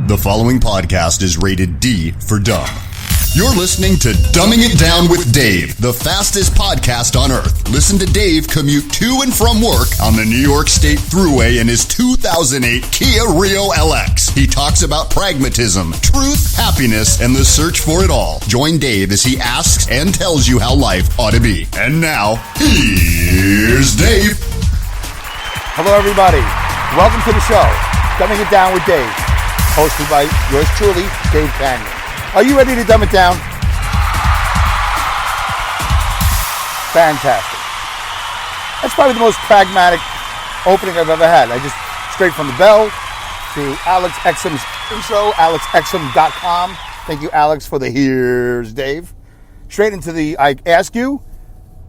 The following podcast is rated D for dumb. You're listening to Dumbing It Down with Dave, the fastest podcast on earth. Listen to Dave commute to and from work on the New York State Thruway in his 2008 Kia Rio LX. He talks about pragmatism, truth, happiness, and the search for it all. Join Dave as he asks and tells you how life ought to be. And now, here's Dave. Hello, everybody. Welcome to the show, Dumbing It Down with Dave, hosted by yours truly, Dave Canyon. Are you ready to dumb it down? Fantastic. That's probably the most pragmatic opening I've ever had. I just, straight from the bell to Alex Exum's intro, alexexum.com. Thank you, Alex, for the here's Dave. Straight into the, I ask you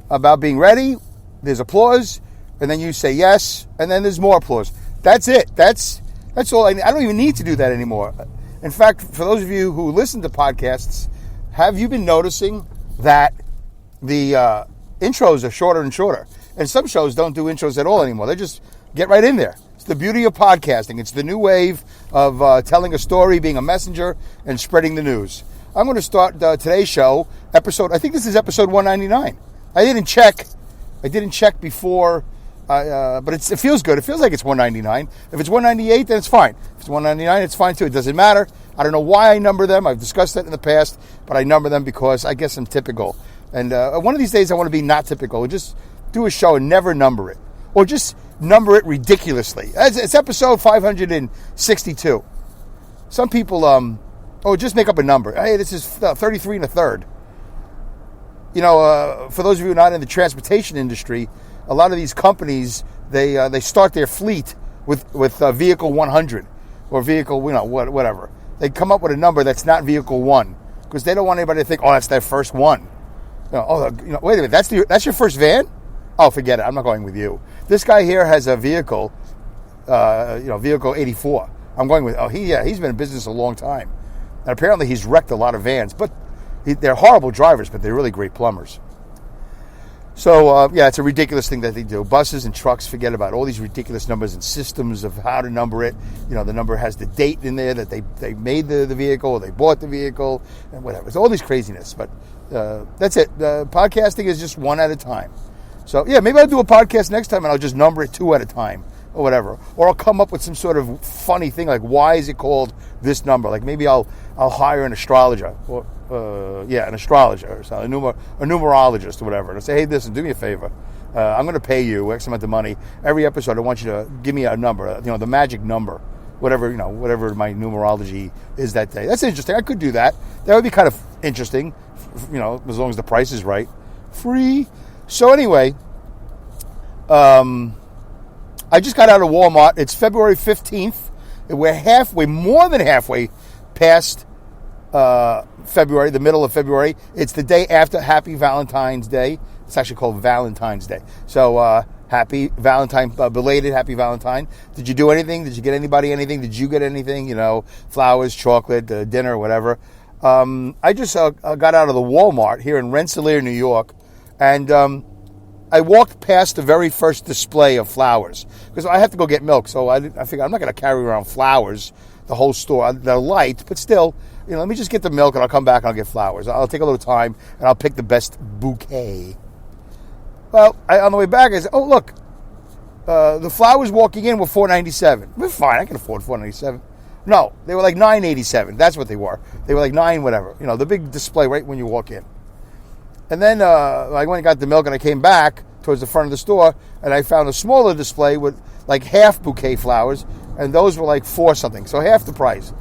about being ready, there's applause, and then you say yes, and then there's more applause. That's it. That's all I need. I don't even need to do that anymore. In fact, for those of you who listen to podcasts, have you been noticing that the intros are shorter and shorter? And some shows don't do intros at all anymore. They just get right in there. It's the beauty of podcasting. It's the new wave of telling a story, being a messenger, and spreading the news. I'm going to start today's show, I think this is episode 199. I didn't check before, but it feels good. It feels like it's 199. If it's 198, then it's fine. If it's 199, it's fine too. It doesn't matter. I don't know why I number them. I've discussed that in the past, but I number them because I guess I'm typical. And one of these days I want to be not typical. Just do a show and never number it. Or just number it ridiculously. It's episode 562. Some people, just make up a number. Hey, this is 33 and a third. You know, for those of you not in the transportation industry, a lot of these companies, they start their fleet with vehicle 100 or vehicle, whatever. They come up with a number that's not vehicle 1 because they don't want anybody to think, oh, that's their first one. Wait a minute, that's your first van? Oh, forget it. I'm not going with you. This guy here has a vehicle, vehicle 84. I'm going with, he's been in business a long time. And apparently he's wrecked a lot of vans, but they're horrible drivers, but they're really great plumbers. So, it's a ridiculous thing that they do. Buses and trucks, forget about it. All these ridiculous numbers and systems of how to number it. You know, the number has the date in there that they made the vehicle or they bought the vehicle and whatever. It's all these craziness, but that's it. Podcasting is just one at a time. So, maybe I'll do a podcast next time and I'll just number it 2 at a time or whatever. Or I'll come up with some sort of funny thing like, why is it called this number? Like maybe I'll hire an astrologer or an astrologer or something, a numerologist or whatever. And I'll say, hey, listen, do me a favor. I'm going to pay you X amount of money. Every episode, I want you to give me a number, the magic number, whatever my numerology is that day. That's interesting. I could do that. That would be kind of interesting, as long as the price is right. Free. So anyway, I just got out of Walmart. It's February 15th. We're more than halfway past February, the middle of February. It's the day after Happy Valentine's Day. It's actually called Valentine's Day. So happy Valentine, belated Happy Valentine. Did you do anything? Did you get anybody anything? Did you get anything? Flowers, chocolate, dinner, whatever. I just got out of the Walmart here in Rensselaer, New York, and I walked past the very first display of flowers because I have to go get milk. So I figured I'm not going to carry around flowers the whole store. They're light, but still, let me just get the milk and I'll come back and I'll get flowers. I'll take a little time and I'll pick the best bouquet. Well, on the way back, I said, oh, look, the flowers walking in were $4.97. We're fine. I can afford $4.97. No, they were like $9.87. That's what they were. They were like $9 whatever. The big display right when you walk in. And then I went and got the milk and I came back towards the front of the store and I found a smaller display with like half bouquet flowers, and those were like $4 something, so half the price.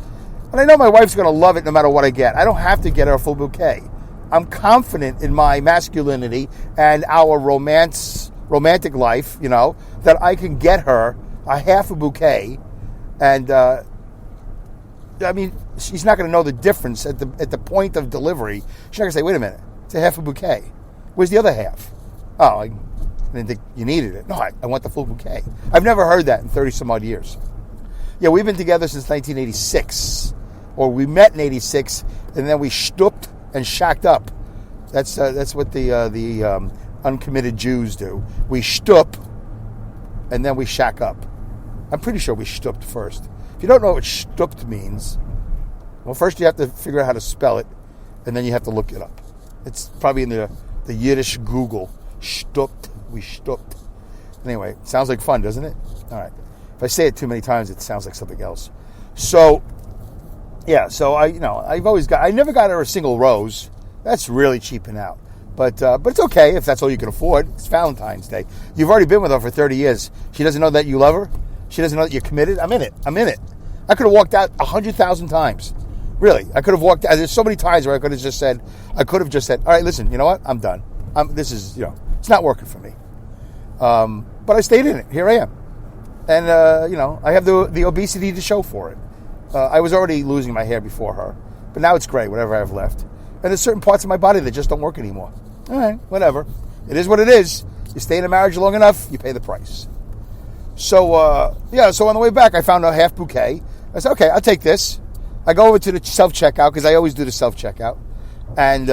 And I know my wife's going to love it no matter what I get. I don't have to get her a full bouquet. I'm confident in my masculinity and our romantic life, that I can get her a half a bouquet. And, she's not going to know the difference at the point of delivery. She's not going to say, wait a minute, it's a half a bouquet. Where's the other half? Oh, I didn't think you needed it. No, I want the full bouquet. I've never heard that in 30 some odd years. Yeah, we've been together since 1986. Or we met in 86, and then we stooped and shacked up. That's what the uncommitted Jews do. We stoop, and then we shack up. I'm pretty sure we stooped first. If you don't know what stooped means, Well, first you have to figure out how to spell it, and then you have to look it up. It's probably in the Yiddish Google. Stupt. We stupt. Anyway, it sounds like fun, doesn't it? All right. If I say it too many times, it sounds like something else. So, yeah. So I never got her a single rose. That's really cheaping out. But it's okay if that's all you can afford. It's Valentine's Day. You've already been with her for 30 years. She doesn't know that you love her. She doesn't know that you're committed. I'm in it. I could have walked out 100,000 times. Really, I could have walked out. There's so many times where I could have just said, all right, listen, you know what? I'm done. This is, it's not working for me. But I stayed in it. Here I am. And, I have the obesity to show for it. I was already losing my hair before her. But now it's gray, whatever I have left. And there's certain parts of my body that just don't work anymore. All right, whatever. It is what it is. You stay in a marriage long enough, you pay the price. So, so on the way back, I found a half bouquet. I said, okay, I'll take this. I go over to the self-checkout, because I always do the self-checkout. And,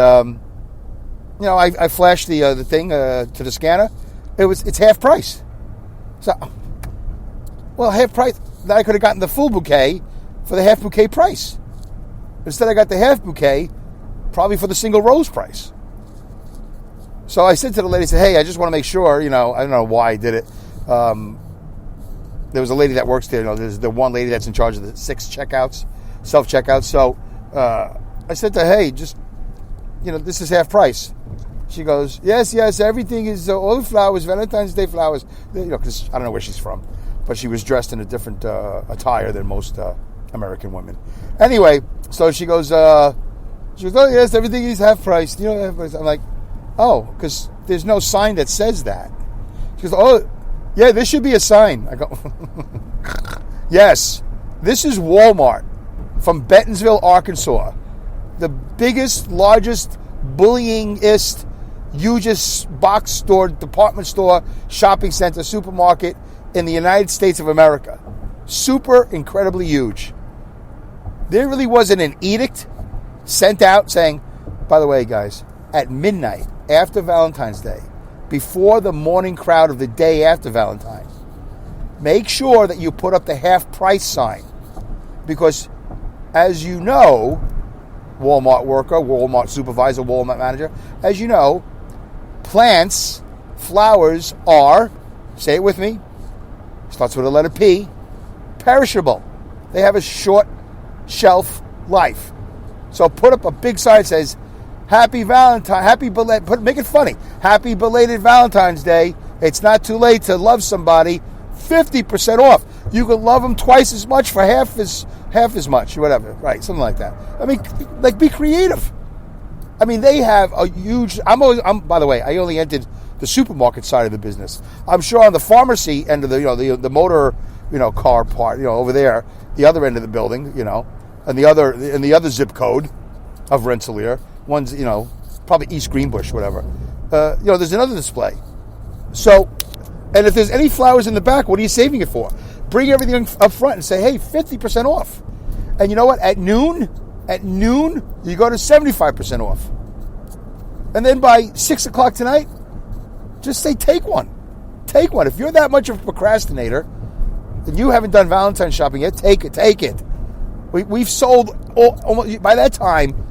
I flashed the thing to the scanner. It's half price. So, half price. Then I could have gotten the full bouquet for the half bouquet price. Instead, I got the half bouquet probably for the single rose price. So I said to the lady, hey, I just want to make sure, I don't know why I did it. There was a lady that works there. There's the one lady that's in charge of the 6 checkouts, self-checkouts. So I said to her, hey, just, this is half price. She goes, yes, everything is all the flowers, Valentine's Day flowers. Because I don't know where she's from. But she was dressed in a different attire than most American women. Anyway, so she goes, oh, yes, everything is half price. Half price. I'm like, oh, because there's no sign that says that. She goes, oh, yeah, this should be a sign. I go, yes, this is Walmart from Bentonville, Arkansas. The biggest, largest, bullyingest, hugest box store, department store, shopping center, supermarket in the United States of America. Super incredibly huge. There really wasn't an edict sent out saying, by the way, guys, at midnight after Valentine's Day, before the morning crowd of the day after Valentine, make sure that you put up the half price sign. Because, as you know, Walmart worker, Walmart supervisor, Walmart manager, as you know, plants, flowers are, say it with me, starts with a letter P, perishable. They have a short shelf life. So put up a big sign that says, make it funny. Happy belated Valentine's Day. It's not too late to love somebody. 50% off. You can love them twice as much for half as much, whatever. Right, something like that. I mean, be creative. I mean, they have a huge. By the way, I only entered the supermarket side of the business. I'm sure on the pharmacy end of the motor, car part, over there, the other end of the building, and the other zip code of Rensselaer. One's, probably East Greenbush, whatever. There's another display. So, and if there's any flowers in the back, what are you saving it for? Bring everything up front and say, hey, 50% off. And you know what? At noon, you go to 75% off. And then by 6 o'clock tonight, just say, take one. Take one. If you're that much of a procrastinator and you haven't done Valentine's shopping yet, take it. We've sold almost by that time.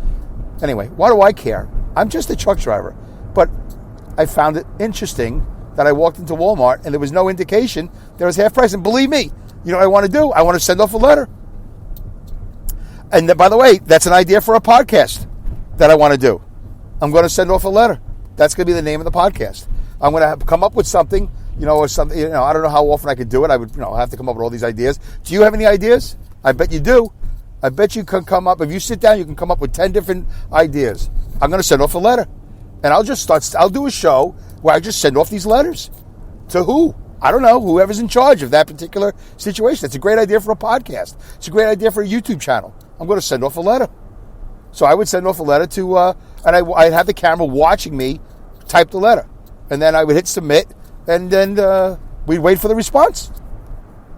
Anyway, why do I care? I'm just a truck driver. But I found it interesting that I walked into Walmart and there was no indication there was half price. And believe me, what I want to do? I want to send off a letter. And by the way, that's an idea for a podcast that I want to do. I'm going to send off a letter. That's going to be the name of the podcast. I'm going to come up with something, or something. I don't know how often I could do it. I would, have to come up with all these ideas. Do you have any ideas? I bet you do. I bet you can come up, if you sit down, you can come up with 10 different ideas. I'm going to send off a letter. And I'll do a show where I just send off these letters. To who? I don't know. Whoever's in charge of that particular situation. It's a great idea for a podcast. It's a great idea for a YouTube channel. I'm going to send off a letter. So I would send off a letter to, and I'd have the camera watching me type the letter. And then I would hit submit, and then we'd wait for the response.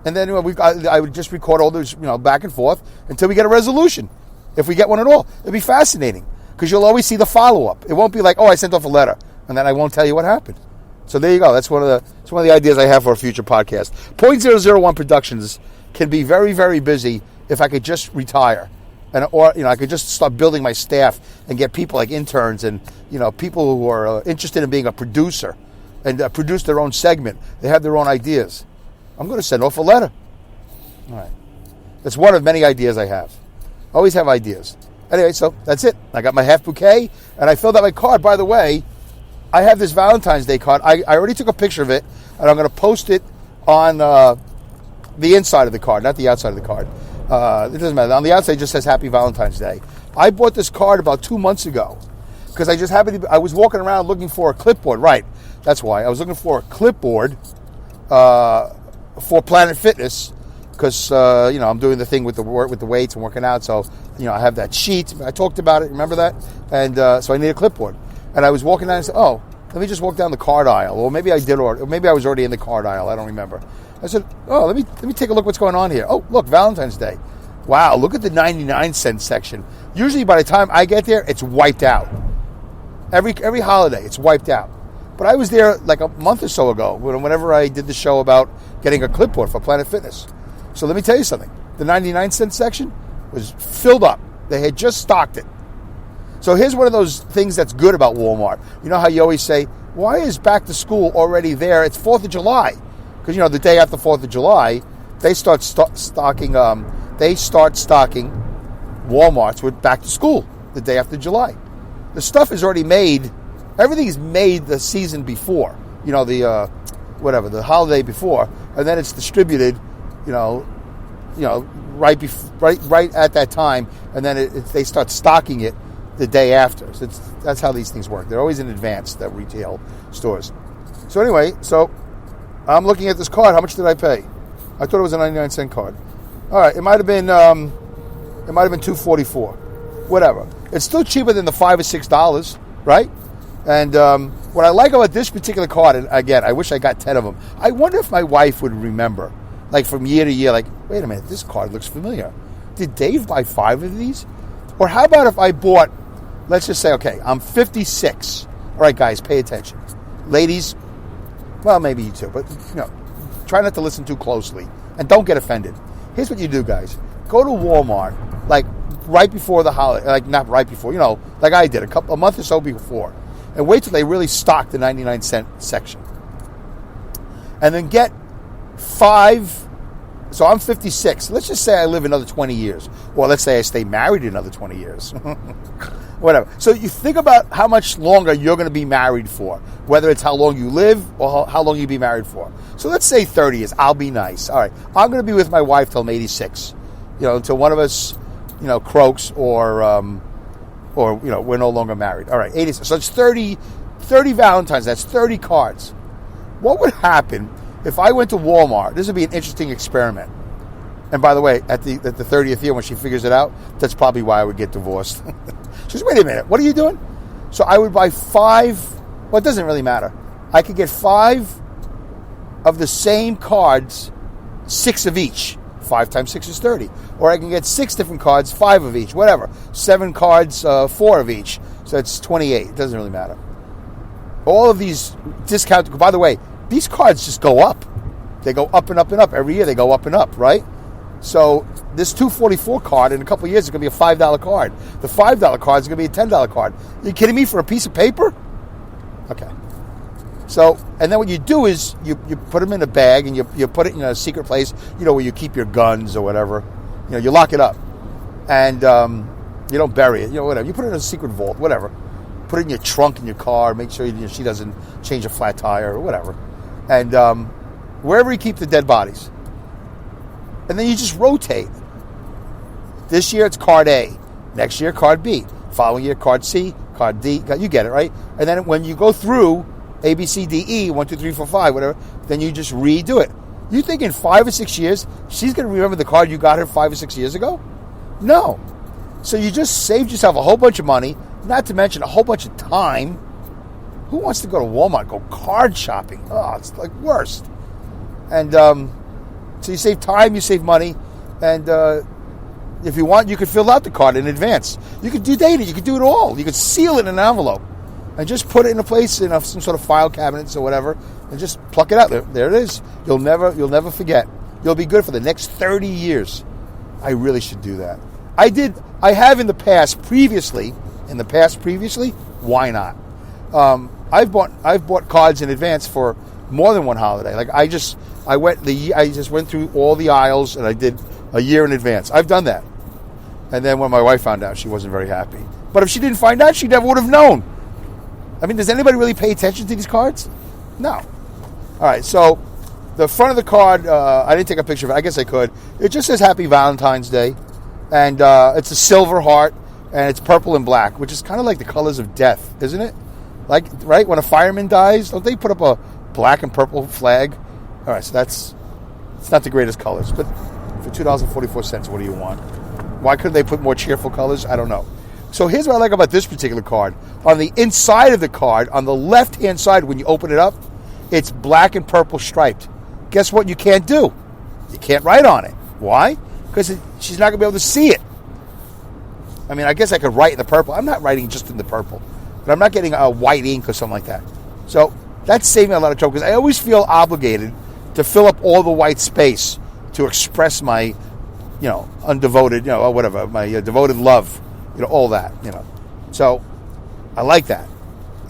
And then I would just record all those, back and forth until we get a resolution. If we get one at all, it'd be fascinating because you'll always see the follow-up. It won't be like, oh, I sent off a letter, and then I won't tell you what happened. So there you go. That's one of the ideas I have for a future podcast. .001 Productions can be very, very busy if I could just retire. or I could just start building my staff and get people like interns and people who are interested in being a producer and produce their own segment. They have their own ideas. I'm going to send off a letter. All right. That's one of many ideas I have. Always have ideas. Anyway, so that's it. I got my half bouquet, and I filled out my card. By the way, I have this Valentine's Day card. I already took a picture of it, and I'm going to post it on the inside of the card, not the outside of the card. It doesn't matter. On the outside, it just says Happy Valentine's Day. I bought this card about 2 months ago because I just happened to I was walking around looking for a clipboard. Right. That's why. I was looking for a clipboard for Planet Fitness because, I'm doing the thing with the weights and working out. So, I have that sheet. I talked about it. Remember that? And so I need a clipboard. And I was walking down and said, oh, let me just walk down the card aisle. Or maybe I did, or maybe I was already in the card aisle. I don't remember. I said, oh, let me take a look what's going on here. Oh, look, Valentine's Day. Wow, look at the 99-cent section. Usually by the time I get there, it's wiped out. Every holiday, it's wiped out. But I was there like a month or so ago, whenever I did the show about getting a clipboard for Planet Fitness. So let me tell you something. The 99-cent section was filled up. They had just stocked it. So here's one of those things that's good about Walmart. You know how you always say, why is back to school already there? It's 4th of July. Because, the day after 4th of July, they start stocking Walmarts with back to school the day after July. The stuff is already made. Everything is made the season before. The holiday before. And then it's distributed, right at that time. And then they start stocking it the day after. So that's how these things work. They're always in advance, the retail stores. So anyway, I'm looking at this card. How much did I pay? I thought it was a 99-cent card. All right, it might have been $2.44. Whatever. It's still cheaper than the $5 or $6, right? And what I like about this particular card, and again, I wish I got 10 of them. I wonder if my wife would remember, like from year to year, like, wait a minute, this card looks familiar. Did Dave buy 5 of these? Or how about if I bought, let's just say, okay, I'm 56. All right, guys, pay attention. Ladies, well, maybe you too, but try not to listen too closely and don't get offended. Here's what you do, guys. Go to Walmart, like right before the holiday, like not right before, like I did a month or so before, and wait till they really stock the 99-cent section. And then get 5. So I'm 56. Let's just say I live another 20 years. Or let's say I stay married another 20 years. Whatever. So you think about how much longer you're going to be married for, whether it's how long you live or how long you'll be married for. So let's say 30 years. I'll be nice. All right. I'm going to be with my wife till I'm 86. Until one of us, croaks or we're no longer married. All right. 86. So it's 30 Valentines. That's 30 cards. What would happen if I went to Walmart? This would be an interesting experiment. And by the way, at the 30th year when she figures it out, that's probably why I would get divorced. She says, wait a minute, what are you doing? So I would buy 5, well, it doesn't really matter. I could get 5 of the same cards, 6 of each. 5 times 6 is 30. Or I can get 6 different cards, 5 of each, whatever. 7 cards, 4 of each. So it's 28. It doesn't really matter. All of these discounts, by the way, these cards just go up. They go up and up and up. Every year they go up and up, right? So this $2.44 card in a couple of years is going to be a $5 card. The $5 card is going to be a $10 card. Are you kidding me? For a piece of paper? Okay. So, and then what you do is you put them in a bag and you put it in a secret place, where you keep your guns or whatever. You lock it up. And you don't bury it, whatever. You put it in a secret vault, whatever. Put it in your trunk in your car. Make sure she doesn't change a flat tire or whatever. And wherever you keep the dead bodies. And then you just rotate. This year it's card A. Next year, card B. Following year, card C, card D. You get it, right? And then when you go through A, B, C, D, E, 1, 2, 3, 4, 5, whatever, then you just redo it. You think in 5 or 6 years, she's going to remember the card you got her 5 or 6 years ago? No. So you just saved yourself a whole bunch of money, not to mention a whole bunch of time. Who wants to go to Walmart, go card shopping? Oh, it's like worst. And so you save time, you save money, and if you want, you could fill out the card in advance. You could do data, you could do it all. You could seal it in an envelope and just put it in a place in some sort of file cabinets or whatever, and just pluck it out. There it is. You'll never forget. You'll be good for the next 30 years. I really should do that. I have in the past previously. Why not? I've bought cards in advance for more than one holiday. Like I just went through all the aisles and I did a year in advance. I've done that. And then when my wife found out, she wasn't very happy. But if she didn't find out, she never would have known. I mean, does anybody really pay attention to these cards? No. All right, so the front of the card, I didn't take a picture of it. I guess I could. It just says Happy Valentine's Day. And it's a silver heart, and it's purple and black, which is kind of like the colors of death, isn't it? Like, right, when a fireman dies, don't they put up a black and purple flag? All right, so it's not the greatest colors, but for $2.44, what do you want? Why couldn't they put more cheerful colors? I don't know. So here's what I like about this particular card. On the inside of the card, on the left-hand side, when you open it up, it's black and purple striped. Guess what you can't do? You can't write on it. Why? Because she's not going to be able to see it. I mean, I guess I could write in the purple. I'm not writing just in the purple. But I'm not getting a white ink or something like that. So that's saving me a lot of trouble because I always feel obligated to fill up all the white space to express my, undevoted, or whatever, my devoted love, all that, So I like that.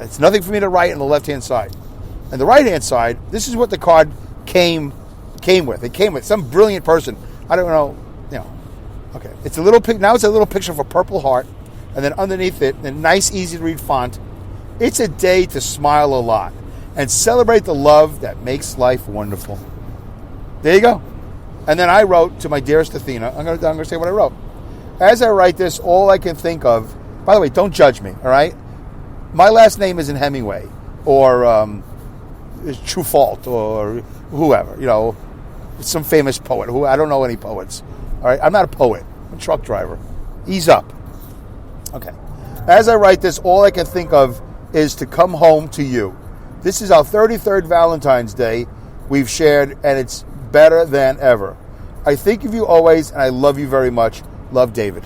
It's nothing for me to write on the left-hand side. And the right-hand side, this is what the card came with. It came with some brilliant person. I don't know, Okay. It's a little picture of a purple heart. And then underneath it, in nice, easy-to-read font, it's a day to smile a lot and celebrate the love that makes life wonderful. There you go. And then I wrote to my dearest Athena, I'm going to say what I wrote. As I write this, all I can think of, by the way, don't judge me, all right? My last name isn't Hemingway or is True Fault or whoever, some famous poet. I don't know any poets, all right? I'm not a poet. I'm a truck driver. Ease up. Okay. As I write this, all I can think of is to come home to you. This is our 33rd Valentine's Day we've shared, and it's better than ever. I think of you always, and I love you very much. Love, David.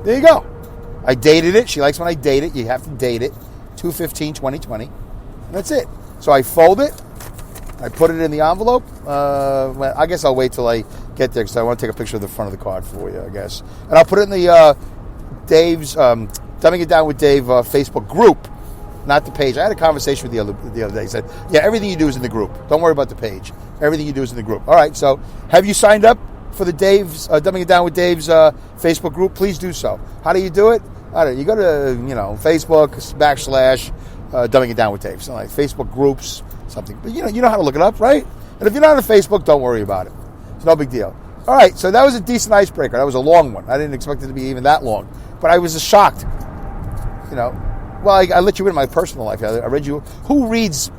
There you go. I dated it. She likes when I date it. You have to date it. 2/15/2020. And that's it. So I fold it. I put it in the envelope. Well, I guess I'll wait till I get there because I want to take a picture of the front of the card for you, I guess. And I'll put it in the Dave's Dumbing It Down with Dave Facebook group, not the page. I had a conversation with the other day. He said, yeah, everything you do is in the group. Don't worry about the page. Everything you do is in the group. All right, so have you signed up for the Dave's Dumbing It Down with Dave's Facebook group? Please do so. How do you do it? You go to, Facebook / Dumbing It Down with Dave. So like Facebook groups, something. But you know how to look it up, right? And if you're not on Facebook, don't worry about it. It's no big deal. All right, so that was a decent icebreaker. That was a long one. I didn't expect it to be even that long. But I was shocked. Well, I let you in my personal life. I read you. Who reads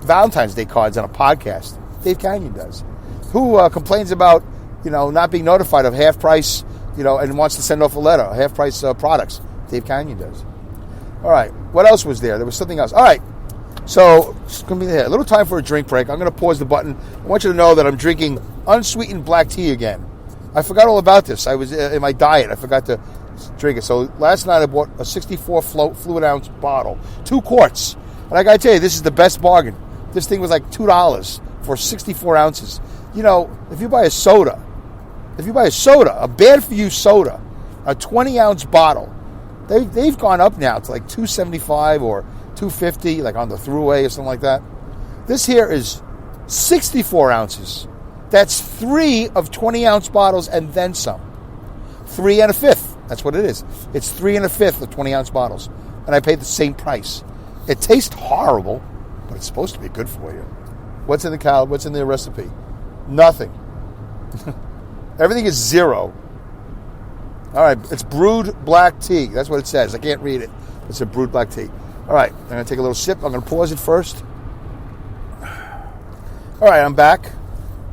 Valentine's Day cards on a podcast? Dave Canyon does. Who complains about, not being notified of half price, and wants to send off a letter, half price products? Dave Canyon does. All right. What else was there? There was something else. All right. So it's going to be there. A little time for a drink break. I'm going to pause the button. I want you to know that I'm drinking unsweetened black tea again. I forgot all about this. I was in my diet. I forgot to drink it. So last night I bought a 64 fluid ounce bottle, 2 quarts. And I got to tell you, this is the best bargain. This thing was like $2 for 64 ounces. If you buy a soda, a bad-for-you soda, a 20-ounce bottle, they've gone up now to like $2.75 or $2.50, like on the Thruway or something like that. This here is 64 ounces. That's 3 of 20-ounce bottles and then some. 3 1/5. That's what it is. It's 3 1/5 of 20-ounce bottles. And I paid the same price. It tastes horrible, but it's supposed to be good for you. What's in the recipe? Nothing. Everything is 0. All right, it's brewed black tea. That's what it says. I can't read it. It's a brewed black tea. All right, I'm going to take a little sip. I'm going to pause it first. All right, I'm back.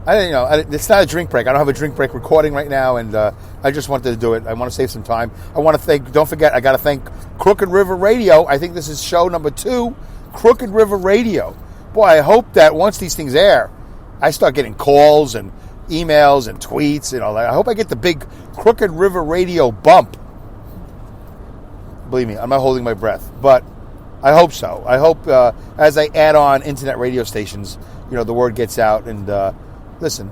It's not a drink break. I don't have a drink break recording right now, and I just wanted to do it. I want to save some time. I want to don't forget, I got to thank Crooked River Radio. I think this is show number 2, Crooked River Radio. Boy, I hope that once these things air, I start getting calls and emails and tweets and all that. I hope I get the big Crooked River Radio bump. Believe me, I'm not holding my breath, but I hope so. I hope as I add on internet radio stations, the word gets out. And listen,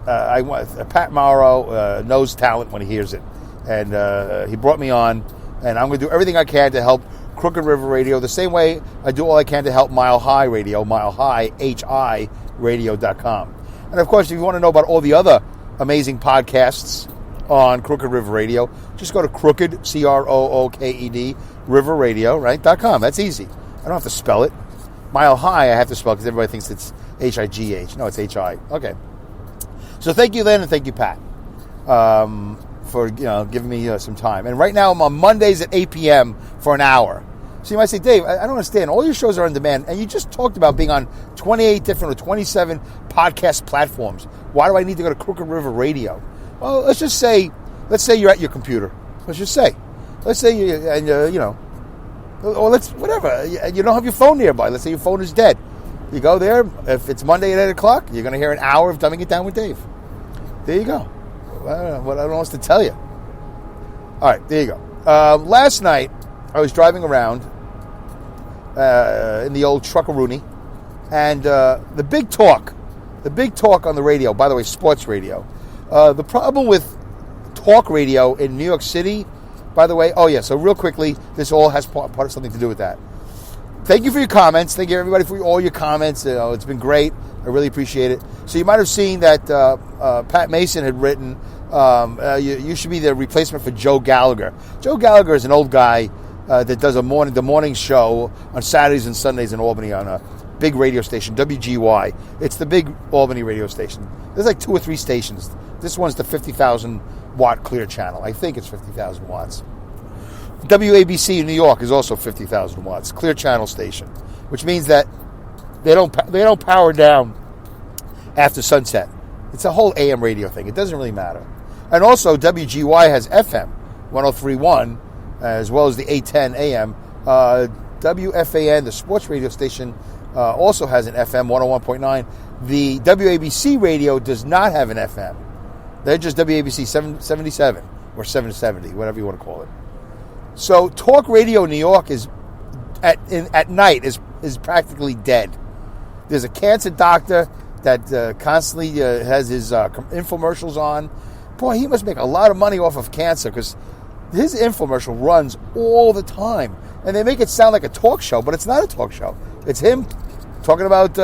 Pat Morrow knows talent when he hears it, And he brought me on, and I'm going to do everything I can to help Crooked River Radio the same way I do all I can to help Mile High Radio, Mile High, HIRadio.com. And, of course, if you want to know about all the other amazing podcasts on Crooked River Radio, just go to Crooked, CROOKED, River Radio, right, .com. That's easy. I don't have to spell it. Mile High I have to spell because everybody thinks it's HIGH. No, it's HI. Okay. So thank you, Lynn, and thank you, Pat, for giving me some time. And right now I'm on Mondays at 8 p.m. for an hour. So you might say, Dave, I don't understand. All your shows are on demand, and you just talked about being on 28 different or 27 podcast platforms. Why do I need to go to Crooked River Radio? Well, let's say you're at your computer. Let's say or whatever. You don't have your phone nearby. Let's say your phone is dead. You go there. If it's Monday at 8 o'clock, you're going to hear an hour of Dumbing It Down with Dave. There you go. I don't know what else to tell you. All right, there you go. Last night, I was driving around in the old truckaroonie, and the big talk on the radio, by the way, sports radio. The problem with talk radio in New York City, by the way, so real quickly, this all has part of something to do with that. Thank you for your comments. Thank you, everybody, for all your comments. It's been great. I really appreciate it. So you might have seen that Pat Mason had written, you should be the replacement for Joe Gallagher. Joe Gallagher is an old guy that does the morning show on Saturdays and Sundays in Albany on a big radio station, WGY. It's the big Albany radio station. There's like 2 or 3 stations. This one's the 50,000 watt clear channel. I think it's 50,000 watts. WABC in New York is also 50,000 watts, clear channel station, which means that they don't power down after sunset. It's a whole AM radio thing. It doesn't really matter. And also WGY has FM 103.1 as well as the 810 AM. WFAN, the sports radio station, also has an FM 101.9. The WABC radio does not have an FM. They're just WABC 777 or 770, whatever you want to call it. So talk radio in New York is at night is practically dead. There's a cancer doctor that constantly has his infomercials on. Boy, he must make a lot of money off of cancer because his infomercial runs all the time. And they make it sound like a talk show, but it's not a talk show. It's him talking about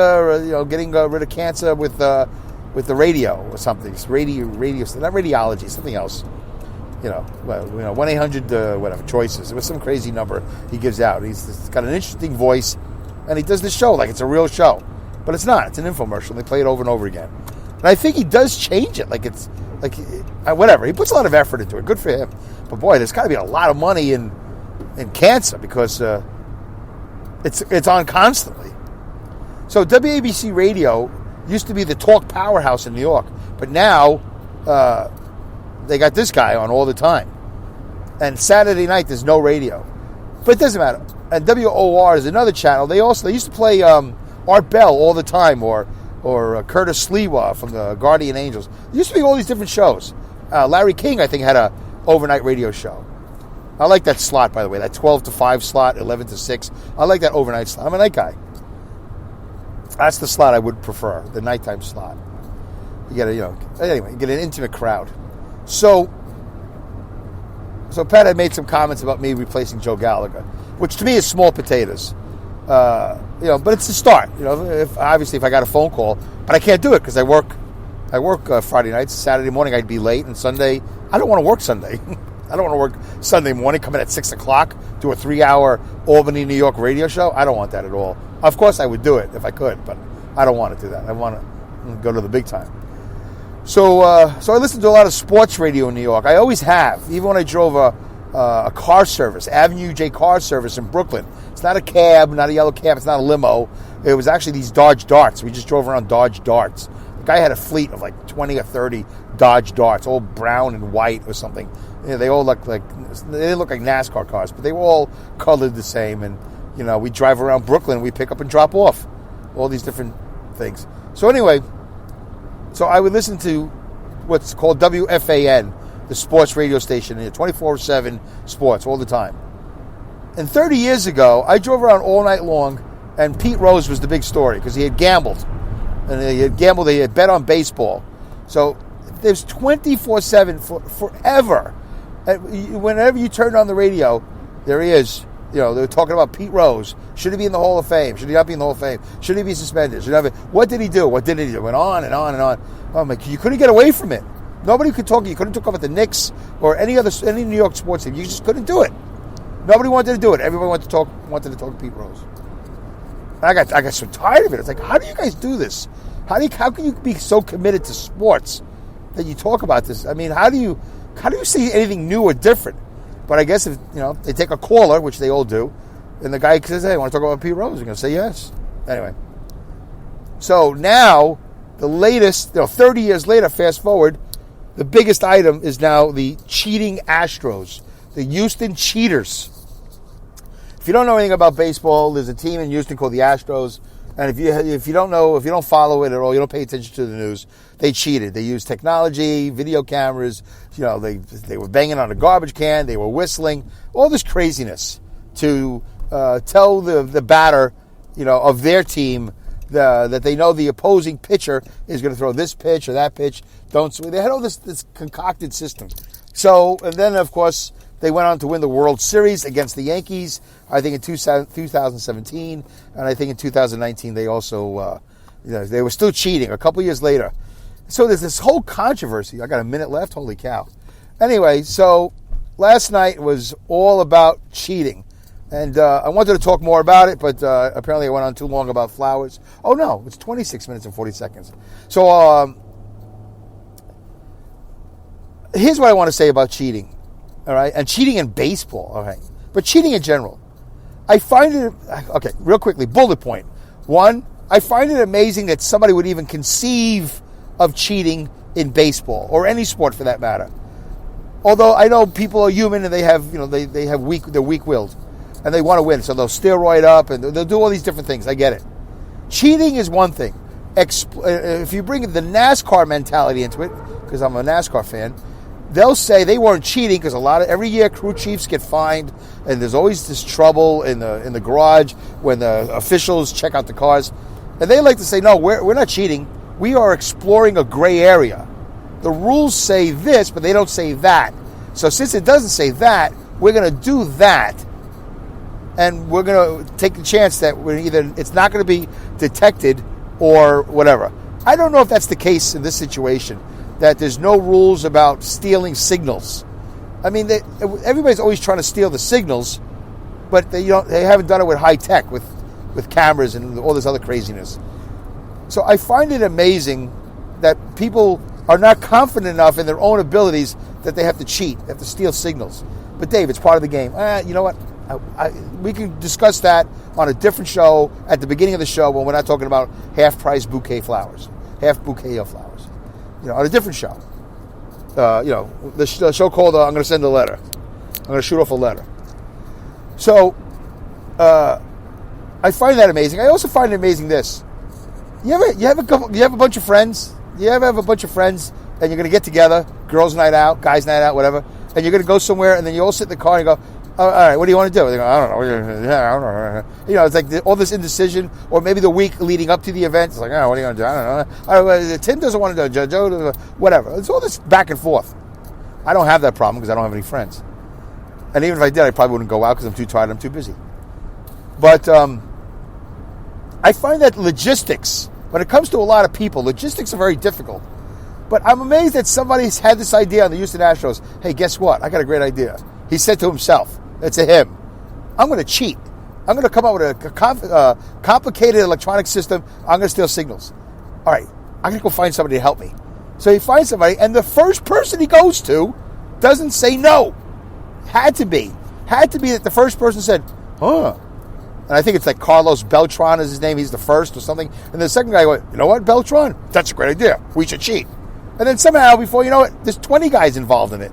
getting rid of cancer with the radio or something. It's radio, not radiology, something else. 1-800 choices. It was some crazy number he gives out. He's got an interesting voice, and he does the show like it's a real show, but it's not. It's an infomercial. They play it over and over again, and I think he does change it. Like it's like whatever. He puts a lot of effort into it. Good for him. But boy, there's got to be a lot of money in cancer because it's on constantly. So WABC Radio used to be the talk powerhouse in New York, but now they got this guy on all the time. And Saturday night, there's no radio. But it doesn't matter. And WOR is another channel. They used to play Art Bell all the time, or Curtis Sliwa from the Guardian Angels. There used to be all these different shows. Larry King, I think, had a overnight radio show. I like that slot, by the way, that 12 to 5 slot, 11 to 6. I like that overnight slot. I'm a night guy. That's the slot I would prefer, the nighttime slot. You get you get an intimate crowd. So Pat had made some comments about me replacing Joe Gallagher, which to me is small potatoes. But it's a start. If I got a phone call, but I can't do it because I work Friday nights. Saturday morning I'd be late, and Sunday I don't want to work Sunday. I don't want to work Sunday morning. Come in at 6 o'clock, do a 3-hour Albany, New York radio show. I don't want that at all. Of course, I would do it if I could, but I don't want to do that. I want to go to the big time. So I listen to a lot of sports radio in New York. I always have, even when I drove a car service, Avenue J car service in Brooklyn. It's not a cab, not a yellow cab. It's not a limo. It was actually these Dodge Darts. We just drove around Dodge Darts. The guy had a fleet of like 20 or 30 Dodge Darts, all brown and white or something. They all look like NASCAR cars, but they were all colored the same. And we drive around Brooklyn. We pick up and drop off all these different things. So anyway. So I would listen to what's called WFAN, the sports radio station, 24/7 sports all the time. And 30 years ago, I drove around all night long, and Pete Rose was the big story because he had gambled. And he had bet on baseball. So there's 24/7 forever. And whenever you turn on the radio, there he is. They're talking about Pete Rose. Should he be in the Hall of Fame? Should he not be in the Hall of Fame? Should he be suspended? What did he do? What didn't he do? Went on and on and on. Oh my! You couldn't get away from it. Nobody could talk. You couldn't talk about the Knicks or any New York sports team. You just couldn't do it. Nobody wanted to do it. Everybody wanted to talk to Pete Rose. And I got so tired of it. It's like, how do you guys do this? How can you be so committed to sports that you talk about this? I mean, how do you see anything new or different? But I guess if they take a caller, which they all do, and the guy says, "Hey, I want to talk about Pete Rose," you're going to say yes. Anyway, so now the latest, 30 years later, fast forward, the biggest item is now the cheating Astros, the Houston Cheaters. If you don't know anything about baseball, there's a team in Houston called the Astros, and if you don't follow it at all, you don't pay attention to the news. They cheated. They used technology, video cameras. They were banging on a garbage can. They were whistling. All this craziness to tell the batter, of their team that they know the opposing pitcher is going to throw this pitch or that pitch. Don't swing. They had all this concocted system. So, and then of course they went on to win the World Series against the Yankees. I think in 2017, and I think in 2019 they also they were still cheating a couple years later. So there's this whole controversy. I got a minute left. Holy cow. Anyway, so last night was all about cheating. And I wanted to talk more about it, but apparently I went on too long about flowers. Oh, no, it's 26 minutes and 40 seconds. So here's what I want to say about cheating, all right? And cheating in baseball, all right? But cheating in general. I find it, okay, real quickly, bullet point. One, I find it amazing that somebody would even conceive of cheating in baseball or any sport for that matter. Although I know people are human and they have, they're weak-willed and they want to win, so they'll steroid up and they'll do all these different things. I get it. Cheating is one thing. If you bring the NASCAR mentality into it, because I'm a NASCAR fan, they'll say they weren't cheating because every year crew chiefs get fined and there's always this trouble in the garage when the officials check out the cars, and they like to say, no, we're not cheating. We are exploring a gray area. The rules say this, but they don't say that. So since it doesn't say that, we're going to do that. And we're going to take the chance that it's not going to be detected or whatever. I don't know if that's the case in this situation, that there's no rules about stealing signals. I mean, everybody's always trying to steal the signals, but they haven't done it with high tech, with cameras and all this other craziness. So I find it amazing that people are not confident enough in their own abilities that they have to cheat, they have to steal signals. But Dave, it's part of the game. You know what? We can discuss that on a different show at the beginning of the show when we're not talking about half-price bouquet of flowers. On a different show. The show called I'm going to send a letter. I'm going to shoot off a letter. So I find that amazing. I also find it amazing this. You have a bunch of friends? You ever have a bunch of friends and you're going to get together, girls' night out, guys' night out, whatever, and you're going to go somewhere and then you all sit in the car and you go, all right, what do you want to do? They go, I don't know. It's like all this indecision, or maybe the week leading up to the event. It's like, what are you going to do? I don't know. Tim doesn't want to do it. Joe, whatever. It's all this back and forth. I don't have that problem because I don't have any friends. And even if I did, I probably wouldn't go out because I'm too tired. I'm too busy. But I find that logistics, when it comes to a lot of people, logistics are very difficult. But I'm amazed that somebody's had this idea on the Houston Astros. Hey, guess what? I got a great idea. He said to himself, it's a him, I'm going to cheat. I'm going to come up with a complicated electronic system. I'm going to steal signals. All right, I'm going to go find somebody to help me. So he finds somebody, and the first person he goes to doesn't say no. Had to be that the first person said, huh. And I think it's like Carlos Beltran is his name. He's the first or something. And the second guy went, you know what, Beltran? That's a great idea. We should cheat. And then somehow, before you know it, there's 20 guys involved in it.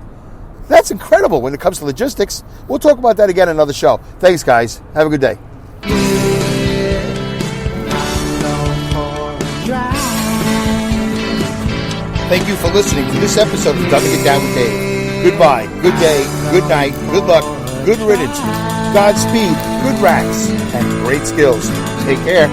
That's incredible when it comes to logistics. We'll talk about that again in another show. Thanks, guys. Have a good day. Thank you for listening to this episode of Dumbing It Down with Dave. Goodbye, good day, good night, good luck, good riddance, Godspeed, good rats, and great skills. Take care.